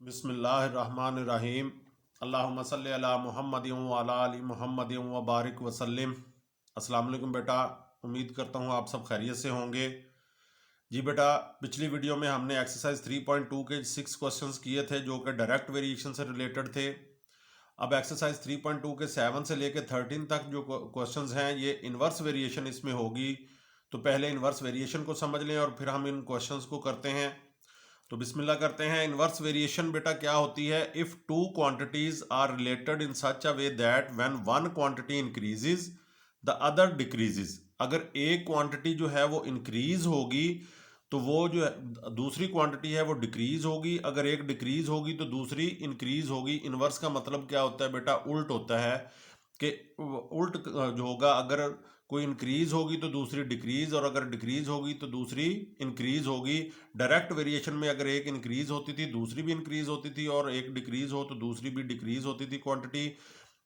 बिस्मिल्लाहिर्रहमानिर्रहीम। अल्लाहुम्मा सल्ली अला मुहम्मदिन व अला आलि मुहम्मदिन व बारिक वसल्लिम। अस्सलाम वालेकुम बेटा, उम्मीद करता हूँ आप सब खैरियत से होंगे। जी बेटा, पिछली वीडियो में हमने एक्सरसाइज 3.2 के 6 क्वेश्चंस किए थे जो कि डायरेक्ट वेरिएशन से रिलेटेड थे। अब एक्सरसाइज 3.2 के 7 से लेकर 13 तक जो क्वेश्चंस हैं ये इन्वर्स वेरिएशन इसमें होगी। तो पहले इन्वर्स वेरिएशन को समझ लें और फिर हम इन क्वेश्चंस को करते हैं। तो बिस्मिल्लाह करते हैं। इन्वर्स वेरिएशन बेटा क्या होती है? If two quantities are related in such a way that when one quantity increases the other decreases. अगर एक क्वांटिटी जो है वो इंक्रीज होगी तो वो जो है दूसरी क्वांटिटी है वो डिक्रीज होगी। अगर एक डिक्रीज होगी तो दूसरी इंक्रीज होगी। इन्वर्स का मतलब क्या होता है बेटा? उल्ट होता है कि उल्ट जो होगा, अगर कोई इंक्रीज होगी तो दूसरी डिक्रीज, और अगर डिक्रीज होगी तो दूसरी इंक्रीज होगी। डायरेक्ट वेरिएशन में अगर एक इंक्रीज होती थी दूसरी भी इंक्रीज होती थी, और एक डिक्रीज हो तो दूसरी भी डिक्रीज होती थी क्वांटिटी।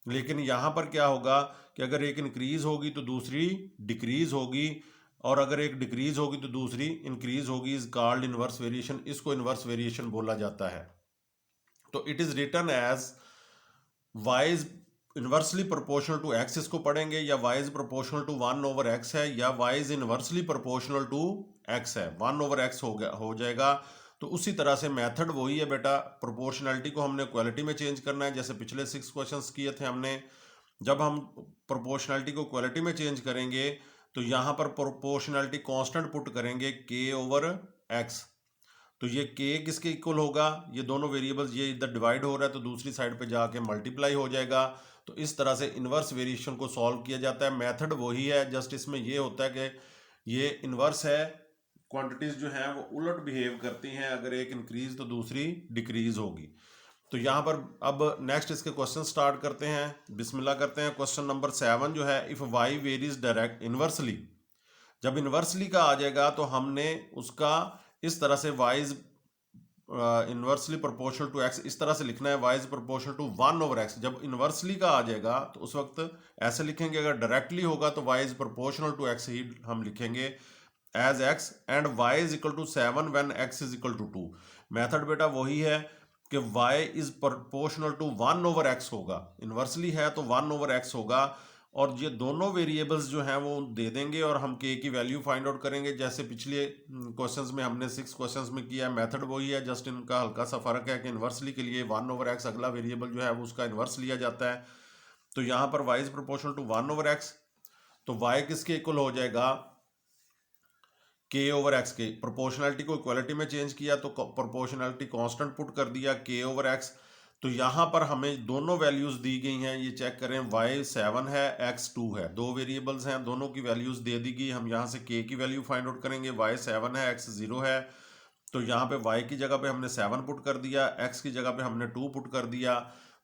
लेकिन यहाँ पर क्या होगा कि अगर एक इंक्रीज होगी तो दूसरी डिक्रीज होगी, और अगर एक डिक्रीज होगी तो दूसरी इंक्रीज होगी। Is called inverse variation. इसको इनवर्स वेरिएशन बोला जाता है। तो it is written as y is inversely proportional to x, इसको पढ़ेंगे, या y is proportional to 1/x है, या y is inversely proportional to x है। 1/x हो जाएगा। तो उसी तरह से मेथड वही है बेटा। प्रोपोर्शनैलिटी को हमने क्वालिटी में चेंज करना है, जैसे पिछले 6 क्वेश्चंस किए थे हमने। जब हम प्रोपोर्शनैलिटी को क्वालिटी में चेंज करेंगे तो यहाँ पर प्रोपोर्शनैलिटी कांस्टेंट पुट करेंगे k/x। तो ये k किसके इक्वल होगा? ये दोनों वेरिएबल्स ये इधर डिवाइड हो रहा है तो दूसरी साइड पे जाके मल्टीप्लाई हो जाएगा। तो इस तरह से इन्वर्स वेरिएशन को सॉल्व किया जाता है। मेथड वही है, जस्ट इसमें ये होता है कि ये इन्वर्स है। क्वांटिटीज जो हैं वो उलट बिहेव करती हैं, अगर एक इंक्रीज तो दूसरी डिक्रीज होगी। तो यहाँ पर अब नेक्स्ट इसके क्वेश्चन स्टार्ट करते हैं। बिस्मिल्लाह करते हैं। क्वेश्चन नंबर 7 जो है, if y varies direct inversely. जब इन्वर्सली का आ जाएगा तो हमने उसका इस तरह से y is inversely proportional to x इस तरह से लिखना है। y is proportional to 1/x। जब इन्वर्सली का आ जाएगा तो उस वक्त ऐसे लिखेंगे। अगर डायरेक्टली होगा तो y is proportional to x ही हम लिखेंगे as x, and y is equal to 7 when x is equal to 2। Method बेटा वही है कि y is proportional to 1/x होगा। इन्वर्सली है तो 1/x होगा, और ये दोनों वेरिएबल्स जो हैं वो दे देंगे और हम k की वैल्यू फाइंड आउट करेंगे, जैसे पिछले क्वेश्चंस में हमने 6 क्वेश्चंस में किया है। मेथड वही है, जस्ट इनका हल्का सा फर्क है कि इन्वर्सली के लिए 1/x अगला वेरिएबल जो है वो उसका इन्वर्स लिया जाता है। तो यहाँ पर y is proportional to 1/x, तो y किसके इक्वल हो जाएगा? k/x के। प्रोपोर्शनैलिटी को इक्वालिटी में चेंज किया तो प्रोपोर्शनैलिटी कांस्टेंट पुट कर दिया k/x। तो यहाँ पर हमें दोनों वैल्यूज दी गई हैं, ये चेक करें। y 7 है, x 2 है, दो वेरिएबल्स हैं, दोनों की वैल्यूज दे दी गई। हम यहाँ से k की वैल्यू फाइंड आउट करेंगे। y 7 है, x 0 है, तो यहाँ पे y की जगह पे हमने 7 पुट कर दिया, x की जगह पे हमने 2 पुट कर दिया।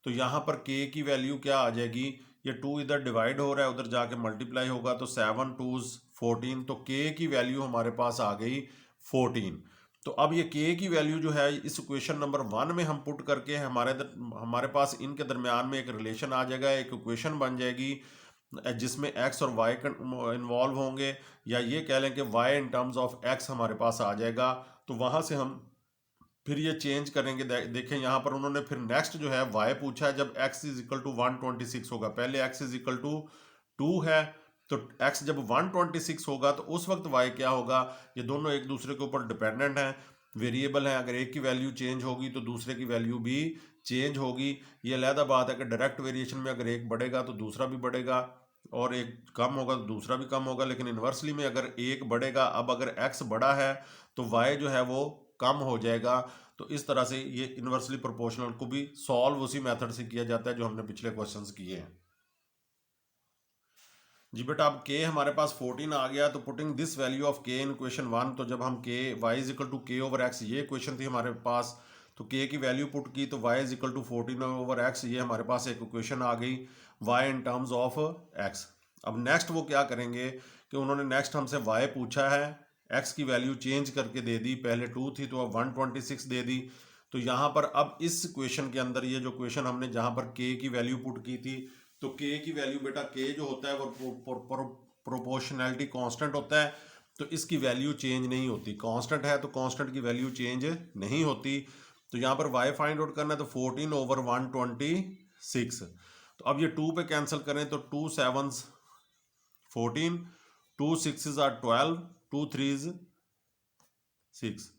तो यहाँ पर k की वैल्यू क्या आ जाएगी? ये 2 इधर डिवाइड हो रहा है, उधर जाके मल्टीप्लाई होगा, तो 7 2s 14। तो k की वैल्यू हमारे पास आ गई 14। तो अब ये k की वैल्यू जो है इस इक्वेशन नंबर 1 में हम पुट करके हमारे पास इनके दरमियान में एक रिलेशन आ जाएगा, एक इक्वेशन बन जाएगी जिसमें x और y इन्वॉल्व होंगे, या ये कह लें कि y in terms of x हमारे पास आ जाएगा। तो वहाँ से हम फिर ये चेंज करेंगे। देखें यहाँ पर उन्होंने फिर नेक्स्ट जो है y पूछा है, जब x इज इक्वल टू 126 होगा। पहले x इज इक्वल टू 2 है, तो x जब 126 होगा तो उस वक्त y क्या होगा? ये दोनों एक दूसरे के ऊपर डिपेंडेंट हैं, वेरिएबल हैं। अगर एक की वैल्यू चेंज होगी तो दूसरे की वैल्यू भी चेंज होगी। ये अलहदा बात है कि डायरेक्ट वेरिएशन में अगर एक बढ़ेगा तो दूसरा भी बढ़ेगा, और एक कम होगा तो दूसरा भी कम होगा। लेकिन इन्वर्सली में अगर एक बढ़ेगा, अब अगर x बड़ा है तो y जो है वो कम हो जाएगा। तो इस तरह से ये इन्वर्सली प्रोपोर्शनल को भी सॉल्व उसी मेथड से किया जाता है जो हमने पिछले क्वेश्चंस किए हैं। जी बेटा, अब k हमारे पास 14 आ गया, तो putting this value of k in equation 1। तो जब हम k y is equal to k/x, ये इक्वेशन थी हमारे पास, तो k की वैल्यू पुट की तो y is equal to 14/x, ये हमारे पास एक इक्वेशन आ गई y in terms of x। अब नेक्स्ट वो क्या करेंगे कि उन्होंने नेक्स्ट हमसे y पूछा है, x की वैल्यू चेंज करके दे दी। पहले 2 थी तो अब 126 दे दी। तो यहाँ पर अब इस क्वेश्चन के अंदर ये जो क्वेश्चन हमने जहाँ पर k की वैल्यू पुट की थी, तो k की वैल्यू बेटा k जो होता है वो प्रोपोर्शनैलिटी कांस्टेंट होता है, तो इसकी वैल्यू चेंज नहीं होती। कांस्टेंट है तो कांस्टेंट की वैल्यू चेंज नहीं होती। तो यहाँ पर y फाइंड आउट करना है, तो 14 ओवर 126। तो अब ये 2 पे कैंसिल करें तो 2 7s 14, 2 6s are 12, 2 3s 6।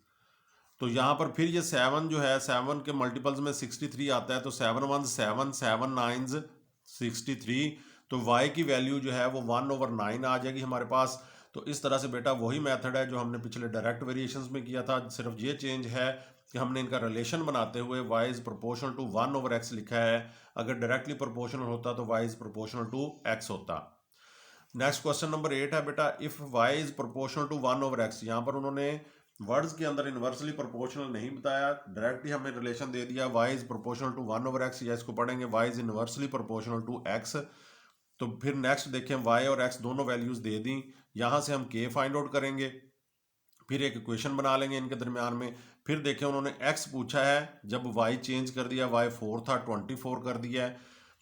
तो यहाँ पर फिर ये 7 जो है 7 के मल्टीपल्स में 63 आता है, तो 7 1 7, 7 9 63। तो y की वैल्यू जो है वो 1 ओवर 9 आ जाएगी हमारे पास। तो इस तरह से बेटा वही मेथड है जो हमने पिछले डायरेक्ट वेरिएशंस में किया था, सिर्फ ये चेंज है कि हमने इनका रिलेशन बनाते हुए y is proportional to 1 over x लिखा है। अगर डायरेक्टली प्रोपोर्शनल होता तो y is proportional to x होता। नेक्स्ट क्वेश्चन नंबर 8 है बेटा, if y is proportional to 1 over x। यहाँ पर उन्होंने वर्ड्स के अंदर इन्वर्सली प्रोपोर्शनल नहीं बताया, डायरेक्टली हमें रिलेशन दे दिया y is proportional to 1 over x, या इसको पढ़ेंगे y is inversely proportional to x। तो फिर नेक्स्ट देखें y और x दोनों वैल्यूज दे दी, यहाँ से हम k फाइंड आउट करेंगे, फिर एक इक्वेशन बना लेंगे इनके दरमियान में। फिर देखें उन्होंने x पूछा है, जब y चेंज कर दिया, y 4 था 24 कर दिया है,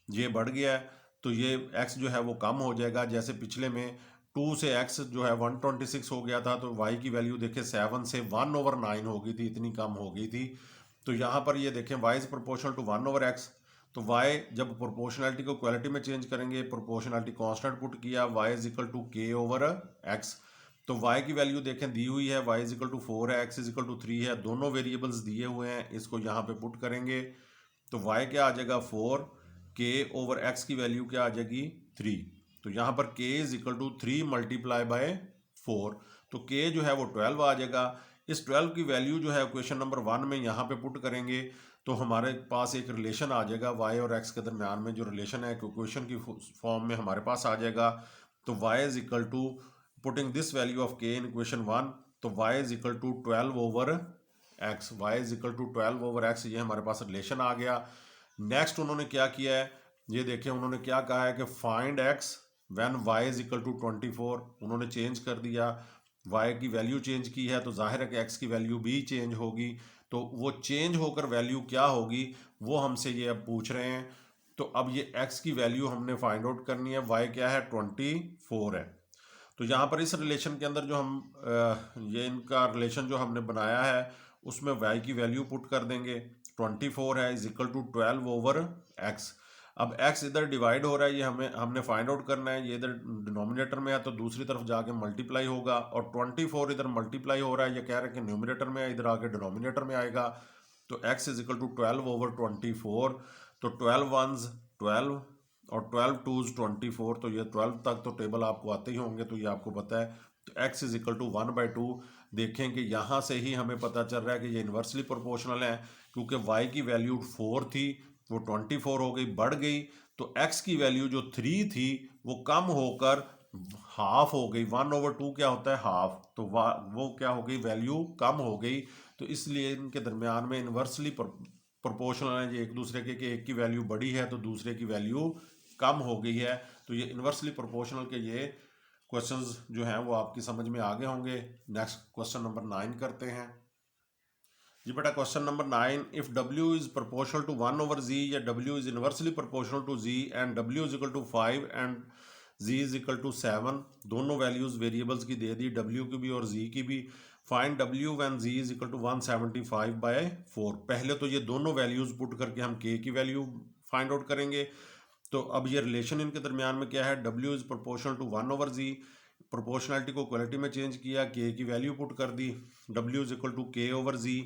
ये बढ़ गया है, तो ये x जो है वो कम हो जाएगा। जैसे पिछले में 2 से x जो है 126 हो गया था, तो y की वैल्यू देखें 7 से 1 ओवर 9 हो गई थी, इतनी कम हो गई थी। तो यहाँ पर ये देखें y is proportional to 1 over x। तो y जब प्रोपोर्शनैलिटी को क्वालिटी में चेंज करेंगे, प्रोपोर्शनैलिटी कांस्टेंट पुट किया, y is equal to k over x। तो y की वैल्यू देखें दी हुई है, y इज इक्वल टू 4 है, x इज इक्वल टू 3 है, दोनों वेरिएबल्स दिए हुए हैं, इसको यहाँ पे पुट करेंगे तो y क्या आ जाएगा 4, k ओवर x की वैल्यू क्या आ जाएगी 3। तो यहाँ पर k is equal to 3 multiply by 4, तो k जो है वो 12 आ जाएगा। इस 12 की वैल्यू जो है क्वेश्चन नंबर 1 में यहाँ पे पुट करेंगे तो हमारे पास एक रिलेशन आ जाएगा y और x के दरमियान में, जो रिलेशन है क्वेश्चन की फॉर्म में हमारे पास आ जाएगा। तो y is equal to putting this value of k in equation 1, तो y is equal to 12 over x, y is equal to 12 over x, ये हमारे पास रिलेशन आ गया। नेक्स्ट उन्होंने क्या किया है, ये देखें उन्होंने क्या कहा है कि find x when y is equal to 24। उन्होंने चेंज कर दिया, y की वैल्यू चेंज की है, तो जाहिर है कि x की वैल्यू भी चेंज होगी। तो वो चेंज होकर वैल्यू क्या होगी वो हमसे ये अब पूछ रहे हैं। तो अब ये x की वैल्यू हमने फाइंड आउट करनी है, y क्या है 24 है। तो यहाँ पर इस रिलेशन के अंदर जो हम ये इनका रिलेशन जो हमने बनाया है उसमें y की वैल्यू पुट कर देंगे, 24 है is equal to 12 over x। अब x इधर डिवाइड हो रहा है, ये हमने फाइंड आउट करना है, ये इधर डिनोमिनेटर में है तो दूसरी तरफ जाके मल्टीप्लाई होगा, और 24 इधर मल्टीप्लाई हो रहा है, ये कह रहे हैं कि न्यूमिनेटर में है, इधर आके डिनोमिनेटर में आएगा। तो x is equal to 12 over 24। तो 12 1s 12 और 12 2s 24, तो ये 12 तक तो टेबल आपको आते ही होंगे, तो ये आपको पता है। तो x इज इक्वल टू 1/2। देखें कि यहाँ से ही हमें पता चल रहा है कि ये इन्वर्सली प्रोपोर्शनल है, क्योंकि y की वैल्यू 4 थी वो 24 हो गई, बढ़ गई, तो x की वैल्यू जो 3 थी वो कम होकर हाफ हो गई। 1/2 क्या होता है हाफ, तो वो क्या हो गई वैल्यू कम हो गई। तो इसलिए इनके दरमियान में इन्वर्सली प्रोपोर्शनल है, ये एक दूसरे के, एक की वैल्यू बड़ी है तो दूसरे की वैल्यू कम हो गई है। तो ये इन्वर्सली प्रोपोर्शनल के ये क्वेश्चंस जो हैं वो आपकी समझ में आ गए होंगे। नेक्स्ट क्वेश्चन नंबर 9 करते हैं जी बेटा। Question number 9, if w is proportional to 1 over z, या w is inversely proportional to z and w is equal to 5 and z is equal to 7, दोनों वैल्यूज वेरिएबल्स की दे दी, w की भी और z की भी। Find w when z is equal to 175/4। पहले तो ये दोनों वैल्यूज पुट करके हम k की वैल्यू फाइंड आउट करेंगे। तो अब ये रिलेशन इनके दरमियान में क्या है, w is proportional to 1 over z, proportionality को क्वालिटी में चेंज किया, k की वैल्यू पुट कर दी, w is equal to k over z।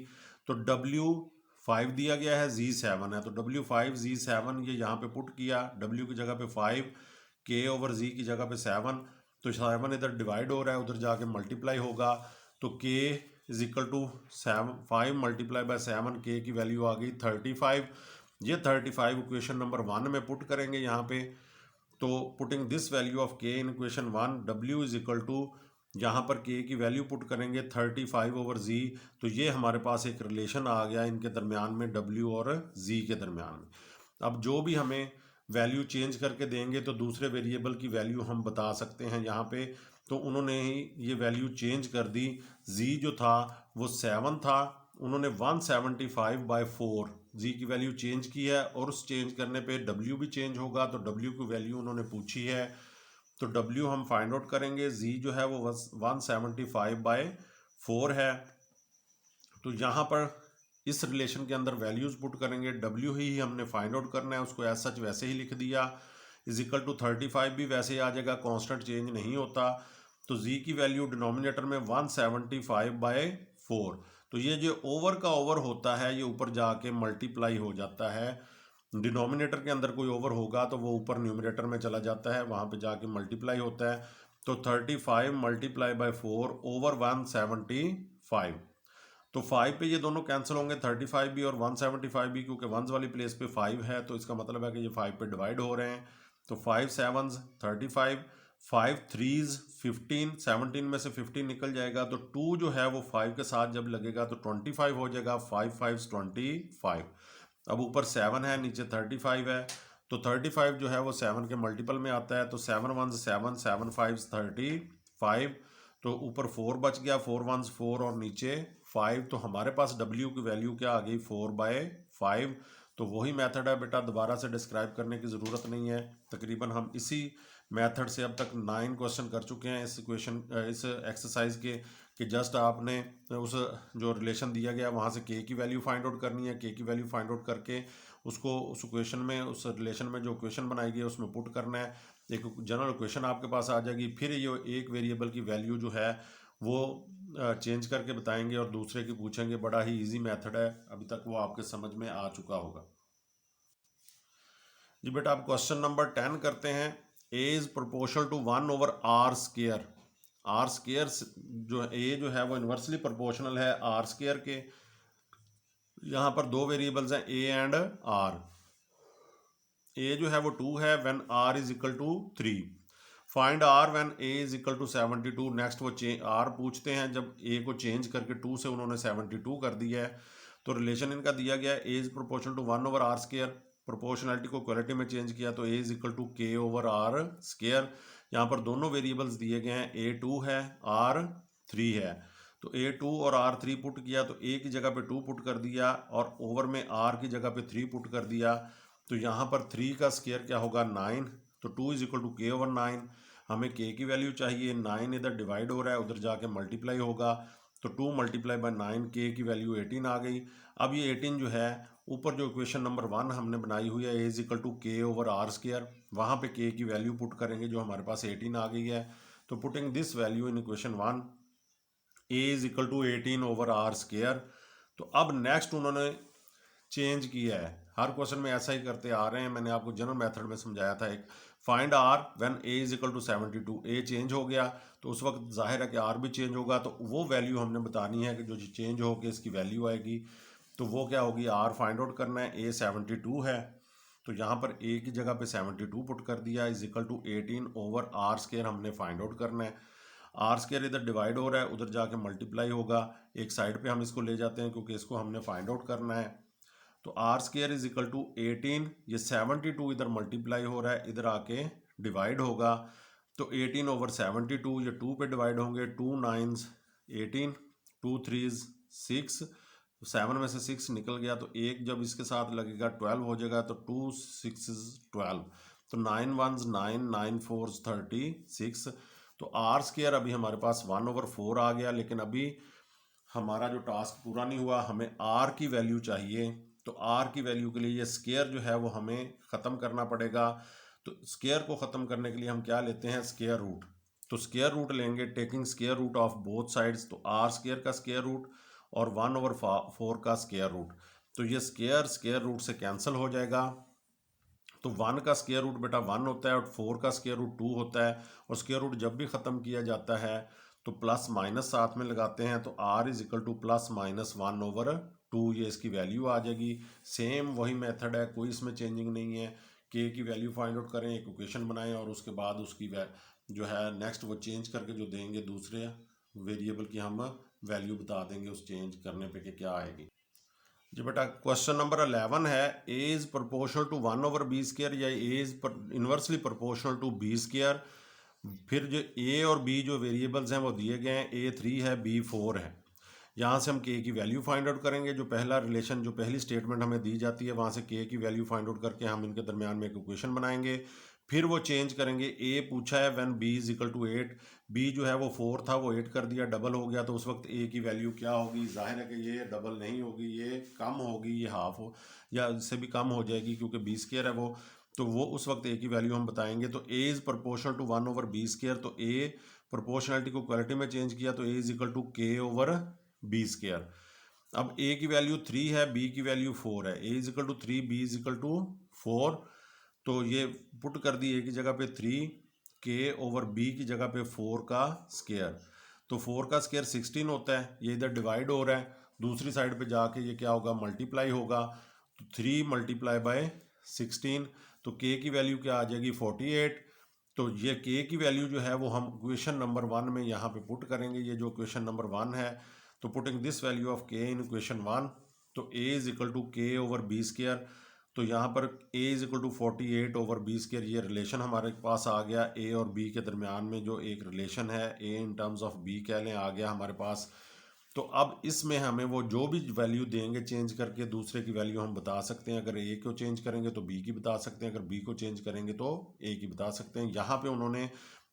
तो w 5 दिया गया है, z 7 है, तो w 5 z 7 ये यहाँ पे पुट किया, w की जगह पे 5, k ओवर z की जगह पे 7। तो 7 इधर डिवाइड हो रहा है, उधर जाके मल्टीप्लाई होगा, तो k is equal to 5 multiply by 7, k की वैल्यू आ गई 35। ये 35 इक्वेशन नंबर 1 में पुट करेंगे यहाँ पे। तो putting this value of k in equation 1, w is equal to यहाँ पर k की वैल्यू पुट करेंगे 35 ओवर z। तो ये हमारे पास एक रिलेशन आ गया इनके दरमियान में, w और z के दरमियान में। अब जो भी हमें वैल्यू चेंज करके देंगे तो दूसरे वेरिएबल की वैल्यू हम बता सकते हैं यहाँ पे। तो उन्होंने ही ये वैल्यू चेंज कर दी, z जो था वो 7 था, उन्होंने 175/4 z की वैल्यू चेंज की है, और उस चेंज करने पे w भी चेंज होगा, तो w की वैल्यू उन्होंने पूछी है। तो w हम फाइंड आउट करेंगे, z जो है वो 175/4 है। तो यहाँ पर इस रिलेशन के अंदर वैल्यूज़ पुट करेंगे, डब्ल्यू ही हमने फाइंड आउट करना है, उसको एज सच वैसे ही लिख दिया, इज इक्वल टू 35 भी वैसे ही आ जाएगा, कांस्टेंट चेंज नहीं होता। तो जी की वैल्यू डिनोमिनेटर में 175/4, तो ये जो ओवर का ओवर होता है ये ऊपर जाके मल्टीप्लाई हो जाता है। डिनोमिनेटर के अंदर कोई ओवर होगा तो वो ऊपर न्यूमिनेटर में चला जाता है, वहाँ पे जाके मल्टीप्लाई होता है। तो 35 मल्टीप्लाई बाय 4 ओवर 175, तो 5 पे ये दोनों कैंसिल होंगे, 35 भी और 175 भी, क्योंकि वंस वाली प्लेस पे 5 है तो इसका मतलब है कि ये 5 पे डिवाइड हो रहे हैं। तो 5 7s 35, 5 3s 15, 17 में से 15 निकल जाएगा, तो 2 जो है वो 5 के साथ जब लगेगा तो 25 हो जाएगा, 5 5 25। अब ऊपर 7 है, नीचे 35 है, तो 35 जो है वो 7 के मल्टीपल में आता है, तो 7 1s 7, 7 5s 35, तो ऊपर 4 बच गया, 4 1s 4 और नीचे 5, तो हमारे पास W की वैल्यू क्या आ गई 4/5। तो वही मेथड है बेटा, दोबारा से डिस्क्राइब करने की ज़रूरत नहीं है। तकरीबन हम इसी मेथड से अब तक 9 क्वेश्चन कर चुके हैं इस एक्सरसाइज के, कि जस्ट आपने उस जो रिलेशन दिया गया वहाँ से के की वैल्यू फाइंड आउट करनी है, के की वैल्यू फाइंड आउट करके उसको उस इक्वेशन में, उस रिलेशन में जो इक्वेशन बनाई गई है उसमें पुट करना है, एक जनरल इक्वेशन आपके पास आ जाएगी। फिर ये एक वेरिएबल की वैल्यू जो है वो चेंज करके बताएंगे और दूसरे की पूछेंगे। बड़ा ही इजी मेथड है, अभी तक वो आपके समझ में आ चुका होगा। जी बेटा आप क्वेश्चन नंबर 10 करते हैं। A is proportional to 1/r²। R square जो ए जो है वो इन्वर्सली प्रोपोर्शनल है r² के। यहाँ पर दो वेरिएबल्स हैं ए एंड आर। ए जो है वो 2 है when r is equal to 3। Find r when a is equal to 72। Next वो आर पूछते हैं जब ए को चेंज करके 2 से उन्होंने 72 कर दिया है। तो रिलेशन इनका दिया गया है A is proportional to 1/r²। Proportionality को क्वालिटी में चेंज किया तो A is equal to k/r²। यहाँ पर दोनों वेरिएबल्स दिए गए हैं, a2 है r3 है। तो a2 और r3 पुट किया तो a की जगह पे 2 पुट कर दिया और ओवर में r की जगह पे 3 पुट कर दिया। तो यहाँ पर 3 का स्क्वायर क्या होगा 9। तो 2 इज इक्वल टू k/9। हमें k की वैल्यू चाहिए, 9 इधर डिवाइड हो रहा है उधर जाके मल्टीप्लाई होगा, तो 2 मल्टीप्लाई बाय 9, k की वैल्यू 18 आ गई। अब ये 18 जो है ऊपर जो इक्वेशन नंबर 1 हमने बनाई हुई है A is equal to k/r², वहाँ पे k की वैल्यू पुट करेंगे जो हमारे पास 18 आ गई है। तो putting this value in equation 1 a is equal to 18/r²। तो अब नेक्स्ट उन्होंने चेंज किया है, हर क्वेश्चन में ऐसा ही करते आ रहे हैं, मैंने आपको जनरल मेथड में समझाया था एक। Find r when a is equal to 72। A change हो गया तो उस वक्त जाहिर है कि आर भी चेंज होगा, तो वो वैल्यू हमने बतानी है कि जो चेंज हो के इसकी वैल्यू आएगी। तो वो क्या होगी, आर फाइंड आउट करना है, ए 72 है तो यहाँ पर ए की जगह पे 72 पुट कर दिया, इज इक्वल टू 18/r² हमने फाइंड आउट करना है। r² इधर डिवाइड हो रहा है उधर जाके मल्टीप्लाई होगा, एक साइड पे हम इसको ले जाते हैं क्योंकि इसको हमने फाइंड आउट करना है। तो r² इज इक्वल टू 18, ये 72 इधर मल्टीप्लाई हो रहा है इधर आके डिवाइड होगा, तो 18/72 ये 2 पे डिवाइड होंगे, 2 9s 18, 2 3s 6, 7 में से 6 निकल गया तो एक जब इसके साथ लगेगा 12 हो जाएगा, तो 2 6s 12, तो 9 1s 9, 9 4s 36। तो r² अभी हमारे पास 1/4 आ गया, लेकिन अभी हमारा जो टास्क पूरा नहीं हुआ, हमें r की वैल्यू चाहिए। तो r की वैल्यू के लिए ये स्क्वायर जो है वो हमें ख़त्म करना पड़ेगा। तो स्क्वायर को ख़त्म करने के लिए हम क्या लेते हैं, स्क्वायर रूट। तो स्क्वायर रूट लेंगे taking square root of both sides, तो r² का स्क्वायर रूट और 1/4 का स्क्वायर रूट। तो ये स्क्वायर रूट से कैंसिल हो जाएगा। तो 1 का स्क्वायर रूट बेटा 1 होता है और 4 का स्क्वायर रूट 2 होता है, और स्क्वायर रूट जब भी ख़त्म किया जाता है तो प्लस माइनस साथ में लगाते हैं, तो r is equal two plus minus 1/2 ये इसकी वैल्यू आ जाएगी। सेम वही मेथड है, कोई इसमें चेंजिंग नहीं है। k की वैल्यू फाइंड आउट करें, एक इक्वेशन बनाएं और उसके बाद उसकी जो है नेक्स्ट वो चेंज करके जो देंगे दूसरे वेरिएबल की हम वैल्यू बता देंगे उस चेंज करने पे कि क्या आएगी। जी बेटा क्वेश्चन नंबर 11 है, A is proportional to 1/b² या A is inversely proportional to b²। फिर जो ए और बी जो वेरिएबल्स हैं वो दिए गए हैं, a 3 है b 4 है। यहाँ से हम k की वैल्यू फाइंड आउट करेंगे, जो पहला रिलेशन जो पहली स्टेटमेंट हमें दी जाती है वहाँ से k की वैल्यू फाइंड आउट करके हम इनके दरमियान में एक इक्वेशन बनाएंगे। फिर वो चेंज करेंगे, a पूछा है when b is equal to 8, b जो है वो 4 था, वो 8 कर दिया, डबल हो गया, तो उस वक्त ए की वैल्यू क्या होगी? जाहिर है कि ये डबल नहीं होगी, ये कम होगी, ये हाफ हो या इससे भी कम हो जाएगी, क्योंकि बी स्क्वायर है वो। तो वो उस वक्त ए की वैल्यू हम बताएंगे। तो A is proportional to 1/b square. तो ए प्रोपोर्शनलिटी को क्वालिटी में चेंज किया तो A is equal to k/b square. अब ए की वैल्यू 3 है, बी की वैल्यू 4 है। A is equal to 3, B is equal to 4। तो ये पुट कर दी ए की जगह पे 3, k/b की जगह पे 4 का स्क्वायर। तो 4 का स्क्वायर 16 होता है, ये इधर डिवाइड हो रहा है, दूसरी साइड पे जाके ये क्या होगा? मल्टीप्लाई होगा। तो 3 मल्टीप्लाई बाय 16, तो k की वैल्यू क्या आ जाएगी? 48। तो ये k की वैल्यू जो है वो हम क्वेश्चन नंबर 1 में यहाँ पे पुट करेंगे। ये जो क्वेश्चन नंबर 1 है, तो putting this value of k in question 1, तो a is equal to k/b square. तो यहाँ पर a is equal to 48/b square, ये रिलेशन हमारे पास आ गया। a और b के दरमियान में जो एक रिलेशन है, a in terms of b कह लें, आ गया हमारे पास। तो अब इसमें हमें वो जो भी वैल्यू देंगे चेंज करके, दूसरे की वैल्यू हम बता सकते हैं। अगर ए को चेंज करेंगे तो बी की बता सकते हैं, अगर बी को चेंज करेंगे तो ए की बता सकते हैं। यहाँ पे उन्होंने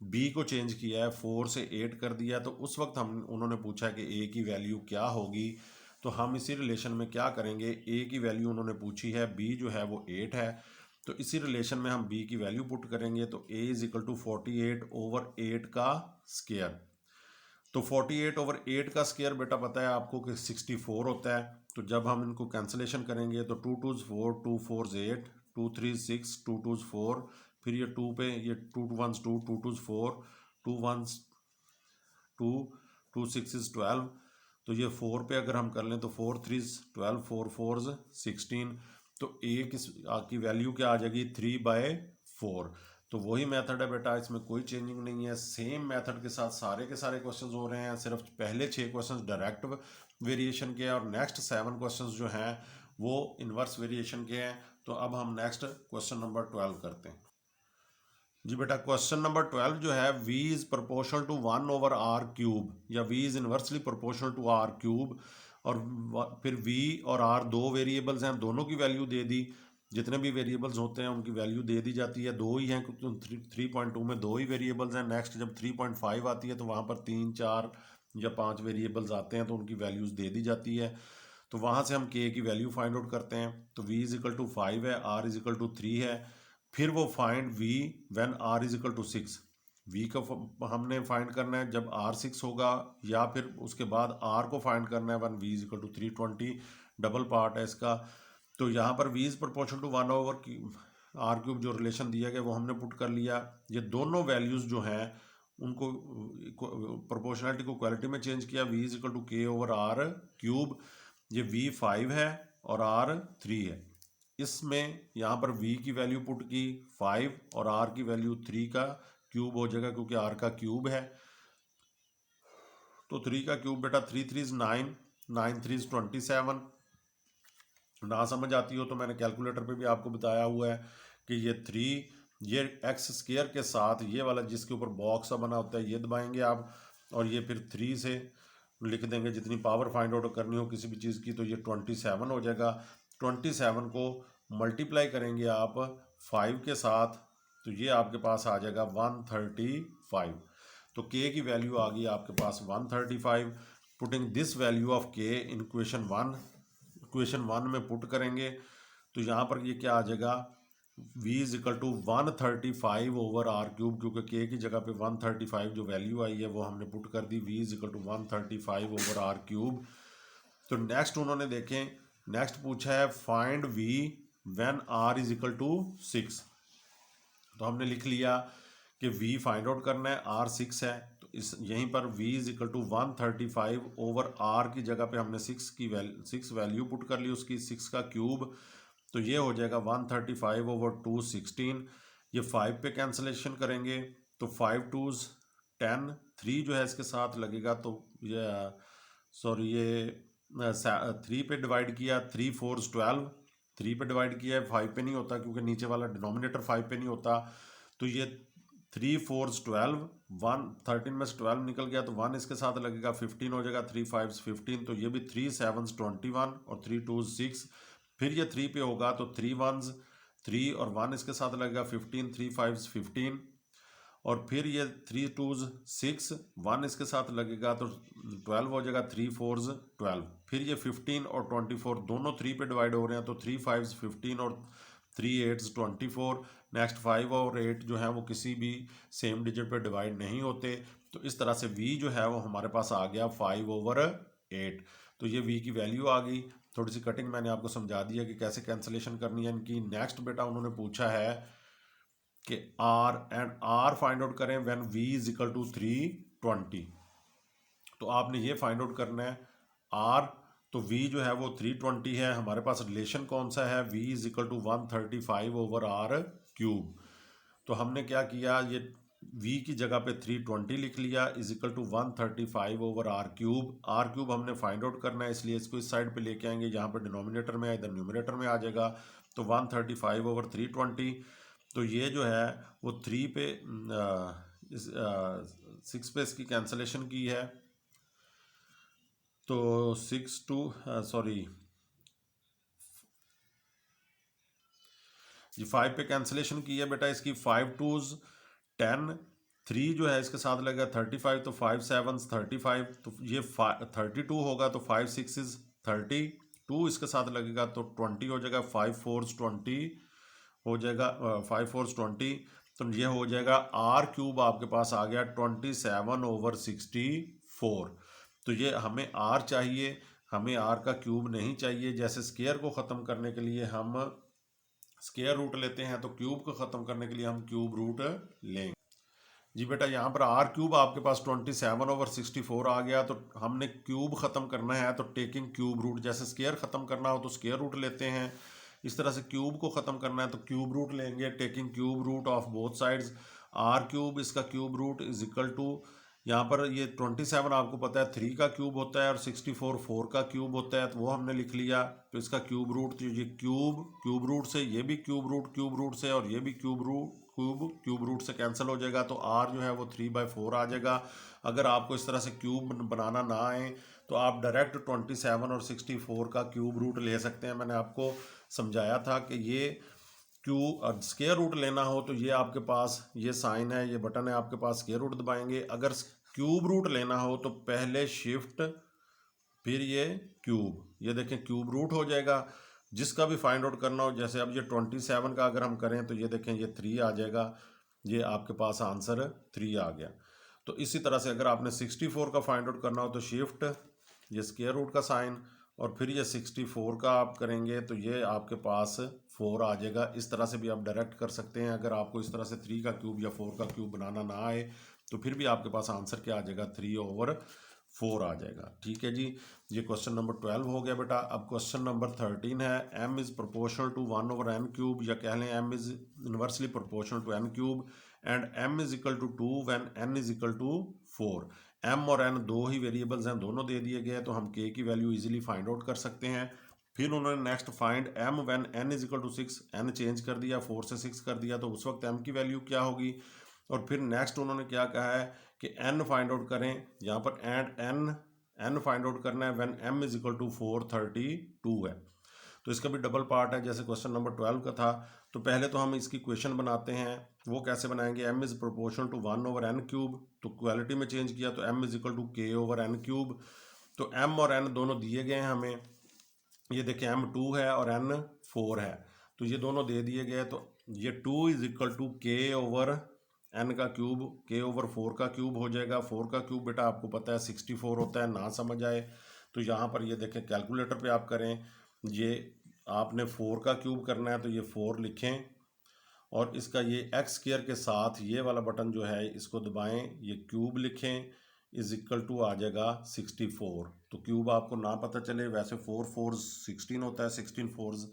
बी को चेंज किया है, 4 से 8 कर दिया, तो उस वक्त उन्होंने पूछा कि ए की वैल्यू क्या होगी। तो हम इसी रिलेशन में क्या करेंगे? ए की वैल्यू उन्होंने पूछी है, बी जो है वो 8 है, तो इसी रिलेशन में हम बी की वैल्यू पुट करेंगे। तो ए इज इक्वल टू 48/8 का स्क्वायर। तो 48/8 का स्क्वायर बेटा पता है आपको कि 64 होता है। तो जब हम इनको कैंसिलेशन करेंगे तो 2 2s 4, 2 4s 8, 2 3s 6, 2 2s 4, फिर ये 2 पे ये 2 1s 2, 2 2s 4, 2 1s 2, 2 6s 12। तो ये 4 पे अगर हम कर लें तो 4 3s 12, 4 4s 16। तो ए की वैल्यू क्या आ जाएगी? 3/4। तो वही मेथड है बेटा, इसमें कोई चेंजिंग नहीं है। सेम मेथड के साथ सारे के सारे क्वेश्चंस हो रहे हैं। सिर्फ पहले 6 क्वेश्चंस डायरेक्ट वेरिएशन के हैं और नेक्स्ट 7 क्वेश्चंस जो हैं वो इन्वर्स वेरिएशन के हैं। तो अब हम नेक्स्ट क्वेश्चन नंबर 12 करते हैं। जी बेटा, क्वेश्चन नंबर 12 जो है, v is proportional to 1/r³ या v is inversely proportional to r³। और फिर v और r दो वेरिएबल्स हैं, दोनों की वैल्यू दे दी। जितने भी वेरिएबल्स होते हैं उनकी वैल्यू दे दी जाती है, दो ही हैं, 3.2 में दो ही वेरिएबल्स हैं। नेक्स्ट जब 3.5 आती है तो वहाँ पर 3 4 या 5 वेरिएबल्स आते हैं, तो उनकी वैल्यूज़ दे दी जाती है। तो वहाँ से हम k की वैल्यू फाइंड आउट करते हैं। तो v इज इक्वल टू 5 है, r इज इक्वल टू 3 है। फिर वो find v when r is equal to 6। v का हमने फाइंड करना है जब r 6 होगा, या फिर उसके बाद r को फाइंड करना है when v is equal to 320। Double part है इसका। तो यहाँ पर v is proportional to 1/r³ जो रिलेशन दिया गया वो हमने पुट कर लिया। ये दोनों वैल्यूज़ जो हैं उनको प्रोपोर्शनलिटी को क्वालिटी में चेंज किया। v is equal to k/r³। ये v 5 है और r 3 है। इसमें यहाँ पर v की वैल्यू पुट की 5 और r की वैल्यू 3 का क्यूब हो जाएगा, क्योंकि r का क्यूब है। तो 3 का क्यूब बेटा 3 3s 9, 9 3s 27। ना समझ आती हो तो मैंने कैलकुलेटर पे भी आपको बताया हुआ है कि ये 3, ये एक्स स्क्वायर के साथ ये वाला जिसके ऊपर बॉक्स सा बना होता है ये दबाएंगे आप, और ये फिर 3 से लिख देंगे जितनी पावर फाइंड आउट करनी हो किसी भी चीज़ की, तो ये 27 हो जाएगा। 27 को मल्टीप्लाई करेंगे आप 5 के साथ, तो ये आपके पास आ जाएगा 135। तो k की वैल्यू आ गई आपके पास 135। Putting this value of k in question 1 में पुट करेंगे तो यहाँ पर ये क्या आ जाएगा? v is equal to 135/r³, क्योंकि k की जगह पे 135 जो वैल्यू आई है वो हमने पुट कर दी। v is equal to 135/r³। तो नेक्स्ट उन्होंने देखें, नेक्स्ट पूछा है find v when r is equal to 6। तो हमने लिख लिया कि v फाइंड आउट करना है, r 6 है, तो इस यहीं पर v is equal to 135/r की जगह पे हमने 6 वैल्यू पुट कर ली, उसकी 6 का क्यूब। तो ये हो जाएगा 135/2 16। ये 5 पे कैंसलेशन करेंगे तो 5 2s 10, 3 जो है इसके साथ लगेगा, तो ये सॉरी ये 3 पे डिवाइड किया, 3 4s 12, 3 पे डिवाइड किया है, 5 पे नहीं होता क्योंकि नीचे वाला डिनोमिनेटर 5 पे नहीं होता। तो ये 3 4s 12, 1 13 में से 12 निकल गया तो 1 इसके साथ लगेगा, 15 हो जाएगा, 3 5s 15। तो ये भी 3 7s 21 और 3 2s 6। फिर ये 3 पे होगा तो 3 1s 3 और 1 इसके साथ लगेगा 15, 3 5s 15। और फिर ये 3 2s 6, 1 इसके साथ लगेगा तो 12 हो जाएगा, 3 4s 12। फिर ये 15 और 24 दोनों 3 पे डिवाइड हो रहे हैं तो 3 5s 15 और 3 8s 24। नेक्स्ट 5 और 8 जो है वो किसी भी सेम डिजिट पे डिवाइड नहीं होते, तो इस तरह से v जो है वो हमारे पास आ गया 5/8। तो ये v की वैल्यू आ गई। थोड़ी सी कटिंग मैंने आपको समझा दिया कि कैसे कैंसलेशन करनी है इनकी। नेक्स्ट बेटा उन्होंने पूछा है कि r and r find out करें when v is equal to 320। तो आपने ये फाइंड आउट करना है r, तो v जो है वो 320 है। हमारे पास रिलेशन कौन सा है, v is equal to 135/r³। तो हमने क्या किया, ये v की जगह पे 320 लिख लिया is equal to 135/r³। r³ हमने फाइंड आउट करना है, इसलिए इसको इस साइड पे लेके आएंगे, यहाँ पे डिनोमिनेटर में इधर न्यूमिनेटर में आ जाएगा। तो 135/320, तो ये जो है वो 3 पे 6 पे इसकी कैंसलेशन की है, तो 6 2 सॉरी जी 5 पे कैंसलेशन की है बेटा इसकी। 5 2s 10, 3 जो है इसके साथ लगेगा 35, तो 5 7s 35, तो ये 32 होगा, तो 5 6s 32 इसके साथ लगेगा तो 20 हो जाएगा। 5 4s 20 हो जाएगा, 5 4s 20, तो ये हो जाएगा r³ आपके पास आ गया 27/64। तो ये हमें r चाहिए, हमें r का क्यूब नहीं चाहिए। जैसे स्क्वायर को ख़त्म करने के लिए हम स्क्वायर रूट लेते हैं, तो क्यूब को ख़त्म करने के लिए हम क्यूब रूट लेंगे। जी बेटा यहाँ पर r³ आपके पास 27/64 आ गया, तो हमने क्यूब ख़त्म करना है तो टेकिंग क्यूब रूट, जैसे स्क्वायर ख़त्म करना हो तो स्क्वायर रूट लेते हैं, इस तरह से क्यूब को ख़त्म करना है तो क्यूब रूट लेंगे, taking cube root of both sides. r³ इसका cube root is equal to, यहाँ पर ये 27 आपको पता है 3 का क्यूब होता है और 64 4 का क्यूब होता है, तो वो हमने लिख लिया। तो इसका क्यूब रूट, तो ये क्यूब रूट से, ये भी क्यूब रूट से, और ये भी क्यूब रूट से कैंसिल हो जाएगा, तो r जो है वो 3/4 आ जाएगा। अगर आपको इस तरह से क्यूब बनाना ना आए तो आप डायरेक्ट 27 और 64 का क्यूब रूट ले सकते हैं। मैंने आपको समझाया था कि ये स्क्वायर रूट लेना हो तो ये आपके पास ये साइन है, ये बटन है आपके पास, स्क्वायर रूट दबाएंगे। अगर क्यूब रूट लेना हो तो पहले शिफ्ट फिर ये क्यूब, ये देखें क्यूब रूट हो जाएगा। जिसका भी फाइंड आउट करना हो, जैसे अब ये 27 का अगर हम करें तो ये देखें ये 3 आ जाएगा, ये आपके पास आंसर 3 आ गया। तो इसी तरह से अगर आपने 64 का फाइंड आउट करना हो तो शिफ्ट, ये स्क्वायर रूट का साइन, और फिर ये 64 का आप करेंगे तो ये आपके पास 4 आ जाएगा। इस तरह से भी आप डायरेक्ट कर सकते हैं। अगर आपको इस तरह से 3 का क्यूब या 4 का क्यूब बनाना ना आए तो फिर भी आपके पास आंसर क्या आ जाएगा, 3/4 आ जाएगा। ठीक है जी, ये क्वेश्चन नंबर 12 हो गया बेटा। अब क्वेश्चन नंबर 13 है, m is proportional to 1/n³, या कह लें m is inversely proportional to n³ and m is equal to 2 when n is equal to 4। m और n दो ही वेरिएबल्स हैं, दोनों दे दिए गए, तो हम k की वैल्यू इजीली फाइंड आउट कर सकते हैं। फिर उन्होंने next find m when n is equal to 6, n change कर दिया, 4 से 6 कर दिया, तो उस वक्त m की वैल्यू क्या होगी। और फिर नेक्स्ट उन्होंने क्या कहा है कि n फाइंड आउट करें, यहाँ पर एंड n फाइंड आउट करना है when m is equal to 432 है। तो इसका भी डबल पार्ट है जैसे क्वेश्चन नंबर 12 का था। तो पहले तो हम इसकी क्वेश्चन बनाते हैं, वो कैसे बनाएंगे, m is proportional to 1/n³, तो क्वालिटी में चेंज किया तो m is equal to k/n³। तो m और n दोनों दिए गए हैं हमें, ये देखें m 2 है और n 4 है, तो ये दोनों दे दिए गए, तो ये 2 इज इक्वल टू k/n का क्यूब, k/4 का क्यूब हो जाएगा। 4 का क्यूब बेटा आपको पता है 64 होता है, ना समझ आए तो यहाँ पर ये देखें कैलकुलेटर पे आप करें, ये आपने 4 का क्यूब करना है तो ये 4 लिखें, और इसका ये x² के साथ ये वाला बटन जो है इसको दबाएं, ये क्यूब लिखें, इज इक्वल टू आ जाएगा 64। तो क्यूब आपको ना पता चले, वैसे 4 4s 16 होता है, 16 4s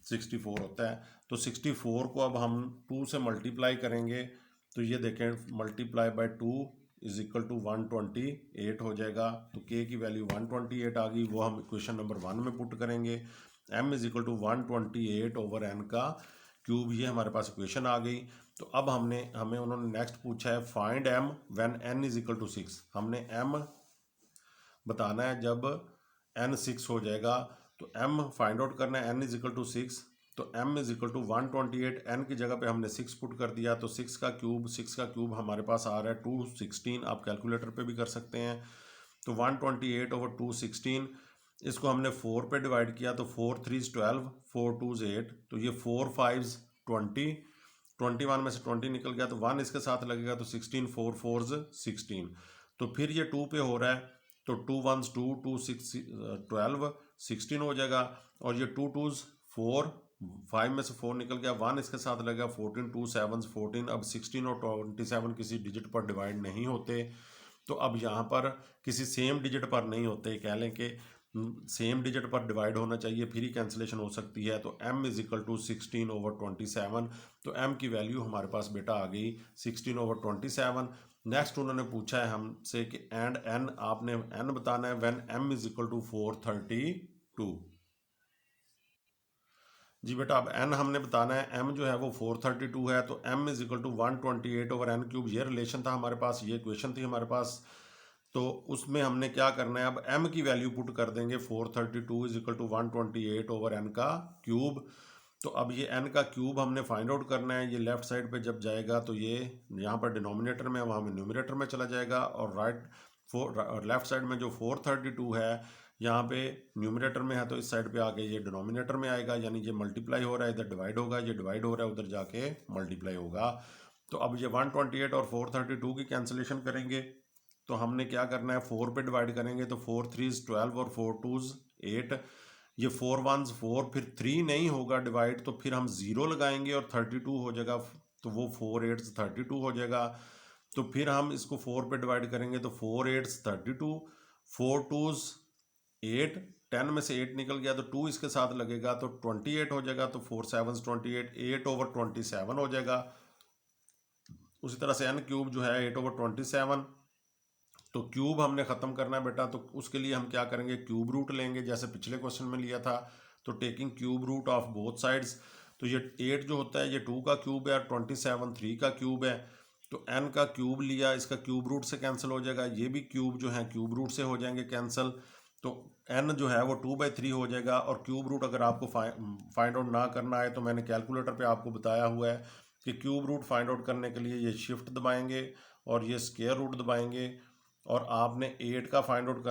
64 होता है। तो 64 को अब हम 2 से मल्टीप्लाई करेंगे, तो ये देखें multiply by 2 is equal to 128 हो जाएगा। तो k की वैल्यू 128 आ गई, वो हम क्वेश्चन नंबर 1 में पुट करेंगे। m is equal to 128/n का क्यूब, ये हमारे पास इक्वेशन आ गई। तो अब हमें उन्होंने नेक्स्ट पूछा है find m when n is equal to 6। हमने m बताना है जब n 6 हो जाएगा, तो m फाइंड आउट करना है, n इज इक्वल टू 6। तो m is equal to 128, n की जगह पे हमने 6 पुट कर दिया, तो 6 का क्यूब हमारे पास आ रहा है 216। आप कैलकुलेटर पे भी कर सकते हैं। तो 128/216, इसको हमने 4 पे डिवाइड किया, तो 4 3 12, 4 2 8, तो ये 4 5 20, 21 में से 20 निकल गया, तो 1 इसके साथ लगेगा, तो 16, 4 4 16। तो फिर ये 2 पे हो रहा है, तो 2 1 2, 2 6 12, 16 हो जाएगा। और ये 2 2 4, 5 में से 4 निकल गया, 1 इसके साथ लगेगा, 14, 2 7 14। अब 16 और 27 किसी डिजिट पर डिवाइड नहीं होते, तो अब यहाँ पर किसी सेम डिजिट पर नहीं होते, कह लें कि सेम डिजिट पर डिवाइड होना चाहिए, फिर ही कैंसिलेशन हो सकती है। तो m इज इक्वल टू 16/27। तो m की वैल्यू हमारे पास बेटा आ गई 16/27। नेक्स्ट उन्होंने पूछा है हमसे कि एंड n, आपने n बताना है when m is equal to 432। जी बेटा, अब n हमने बताना है, m जो है वो 432 है, तो m is equal to 128/n³। ये रिलेशन था हमारे पास, ये इक्वेशन थी हमारे पास। तो उसमें हमने क्या करना है, अब m की वैल्यू पुट कर देंगे, 432 इज इक्वल टू 128/n³। तो अब ये n का क्यूब हमने फाइंड आउट करना है। ये लेफ्ट साइड पे जब जाएगा तो ये यहाँ पर डिनोमिनेटर में, वहाँ में न्यूमरेटर में चला जाएगा, और लेफ्ट साइड में जो 432 है यहाँ पे न्यूमरेटर में है, तो इस साइड पे आके ये डिनोमिनेटर में आएगा, यानी ये मल्टीप्लाई हो रहा है, इधर डिवाइड होगा, ये डिवाइड हो रहा है, उधर जाके मल्टीप्लाई होगा। तो अब ये 128 और 432 की कैंसिलेशन करेंगे, तो हमने क्या करना है, 4 पे डिवाइड करेंगे, तो 4 3 12 और 4 2 8। ये 4 1 4, फिर 3 नहीं होगा डिवाइड, तो फिर हम 0 लगाएंगे और 32 हो जाएगा, तो वो 4 8 32 हो जाएगा। तो फिर हम इसको 4 पे डिवाइड करेंगे, तो 4 8 32, 4 2 8, 10 में से 8 निकल गया, तो 2 इसके साथ लगेगा, तो 28 हो जाएगा, तो 4 7 28, 8/27 हो जाएगा। उसी तरह से n³ जो है 8/27। तो क्यूब हमने ख़त्म करना है बेटा, तो उसके लिए हम क्या करेंगे, क्यूब रूट लेंगे, जैसे पिछले क्वेश्चन में लिया था। तो taking cube root of both sides, तो ये 8 जो होता है ये 2 का क्यूब है, और 27 3 का क्यूब है। तो n का क्यूब लिया, इसका क्यूब रूट से कैंसिल हो जाएगा, ये भी क्यूब जो है क्यूब रूट से हो जाएंगे कैंसिल। तो n जो है वो 2/3 हो जाएगा। और क्यूब रूट अगर आपको फाइंड आउट ना करना है, तो मैंने कैलकुलेटर पे आपको बताया हुआ है कि क्यूब रूट फाइंड आउट करने के लिए ये शिफ्ट दबाएंगे और ये स्क्वायर रूट दबाएंगे, और आपने 8 का फाइंड आउट करना